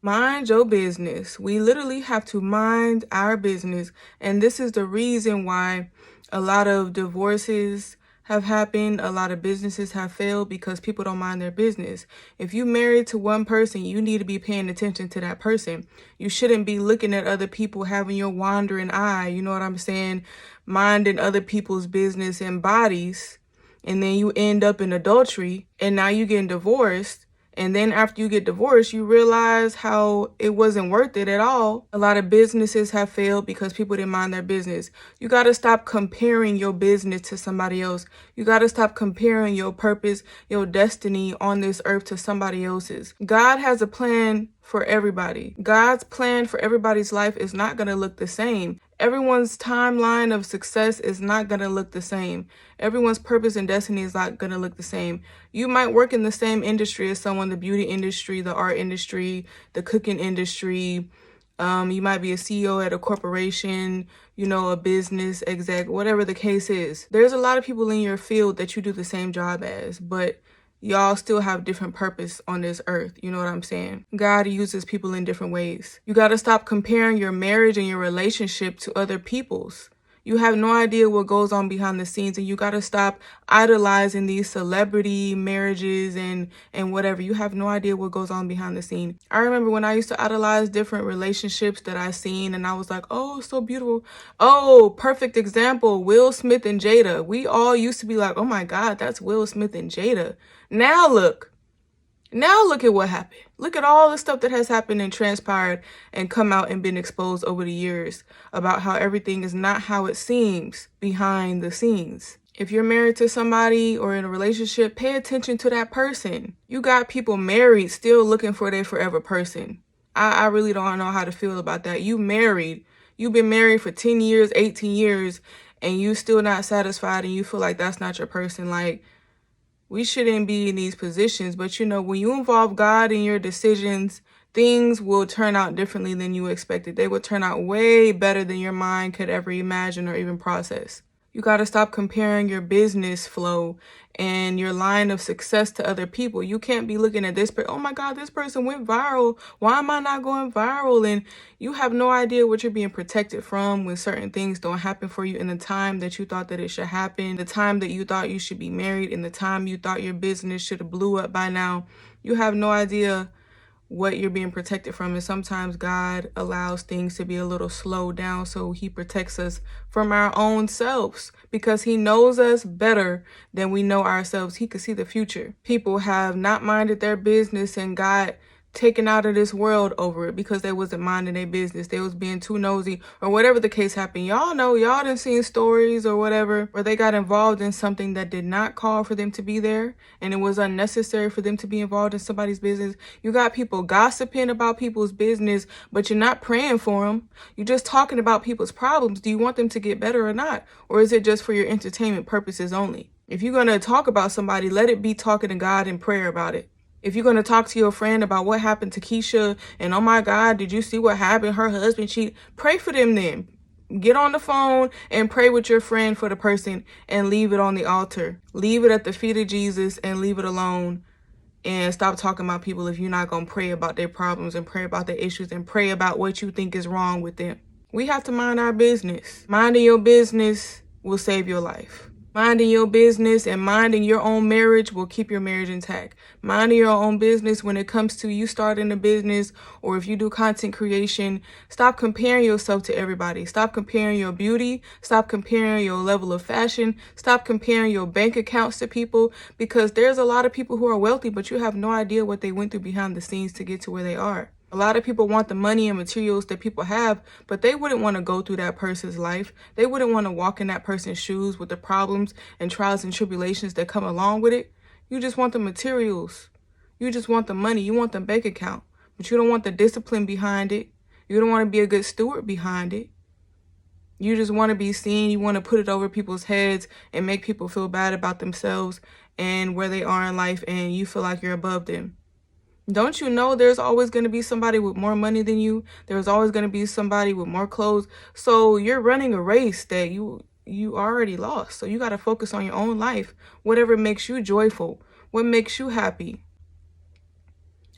Mind your business. We literally have to mind our business. And this is the reason why a lot of divorces have happened. A lot of businesses have failed because people don't mind their business. If you married to one person, you need to be paying attention to that person. You shouldn't be looking at other people, having your wandering eye, you know what I'm saying? Minding other people's business and bodies. And then you end up in adultery and now you getting divorced. And then after you get divorced, you realize how it wasn't worth it at all. A lot of businesses have failed because people didn't mind their business. You got to stop comparing your business to somebody else. You got to stop comparing your purpose, your destiny on this earth to somebody else's. God has a plan for everybody. God's plan for everybody's life is not going to look the same. Everyone's timeline of success is not going to look the same. Everyone's purpose and destiny is not going to look the same. You might work in the same industry as someone, the beauty industry, the art industry, the cooking industry. You might be a CEO at a corporation, you know, a business exec, whatever the case is. There's a lot of people in your field that you do the same job as, but y'all still have different purpose on this earth. You know what I'm saying? God uses people in different ways. You got to stop comparing your marriage and your relationship to other people's. You have no idea what goes on behind the scenes, and you got to stop idolizing these celebrity marriages and whatever. You have no idea what goes on behind the scene. I remember when I used to idolize different relationships that I seen, and I was like, oh, so beautiful. Oh, perfect example, Will Smith and Jada. We all used to be like, oh my God, that's Will Smith and Jada. Now look at what happened. Look at all the stuff that has happened and transpired and come out and been exposed over the years about how everything is not how it seems behind the scenes. If you're married to somebody or in a relationship, pay attention to that person. You got people married still looking for their forever person. I really don't know how to feel about that. You married. You've been married for 10 years, 18 years, and you still not satisfied and you feel like that's not your person. Like, we shouldn't be in these positions, but you know, when you involve God in your decisions, things will turn out differently than you expected. They will turn out way better than your mind could ever imagine or even process. You got to stop comparing your business flow and your line of success to other people. You can't be looking at this person, oh my God, this person went viral. Why am I not going viral? And you have no idea what you're being protected from when certain things don't happen for you in the time that you thought that it should happen, the time that you thought you should be married, and the time you thought your business should have blew up by now. You have no idea what you're being protected from. And sometimes God allows things to be a little slowed down so he protects us from our own selves because he knows us better than we know ourselves. He could see the future. People have not minded their business and got taken out of this world over it because they wasn't minding their business. They was being too nosy or whatever the case happened. Y'all know, y'all done seen stories or whatever where they got involved in something that did not call for them to be there and it was unnecessary for them to be involved in somebody's business. You got people gossiping about people's business, but you're not praying for them. You're just talking about people's problems. Do you want them to get better or not? Or is it just for your entertainment purposes only? If you're going to talk about somebody, let it be talking to God in prayer about it. If you're going to talk to your friend about what happened to Keisha and, oh my God, did you see what happened? Her husband cheated. Pray for them then. Get on the phone and pray with your friend for the person and leave it on the altar. Leave it at the feet of Jesus and leave it alone. And stop talking about people if you're not going to pray about their problems and pray about their issues and pray about what you think is wrong with them. We have to mind our business. Minding your business will save your life. Minding your business and minding your own marriage will keep your marriage intact. Minding your own business when it comes to you starting a business or if you do content creation, stop comparing yourself to everybody. Stop comparing your beauty. Stop comparing your level of fashion. Stop comparing your bank accounts to people because there's a lot of people who are wealthy, but you have no idea what they went through behind the scenes to get to where they are. A lot of people want the money and materials that people have, but they wouldn't want to go through that person's life. They wouldn't want to walk in that person's shoes with the problems and trials and tribulations that come along with it. You just want the materials. You just want the money. You want the bank account, but you don't want the discipline behind it. You don't want to be a good steward behind it. You just want to be seen. You want to put it over people's heads and make people feel bad about themselves and where they are in life, and you feel like you're above them. Don't you know there's always going to be somebody with more money than you? There's always going to be somebody with more clothes. So you're running a race that you already lost. So you got to focus on your own life. Whatever makes you joyful. What makes you happy.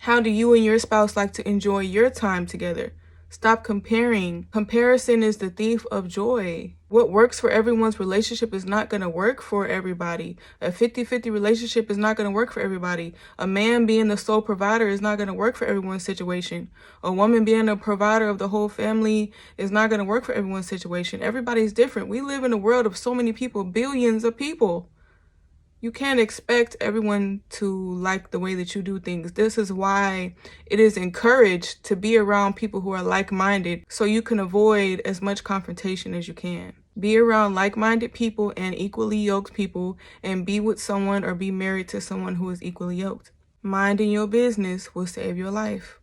How do you and your spouse like to enjoy your time together? Stop comparing. Comparison is the thief of joy. What works for everyone's relationship is not going to work for everybody. A 50-50 relationship is not going to work for everybody. A man being the sole provider is not going to work for everyone's situation. A woman being a provider of the whole family is not going to work for everyone's situation. Everybody's different. We live in a world of so many people, billions of people. You can't expect everyone to like the way that you do things. This is why it is encouraged to be around people who are like-minded so you can avoid as much confrontation as you can. Be around like-minded people and equally yoked people, and be with someone or be married to someone who is equally yoked. Minding your business will save your life.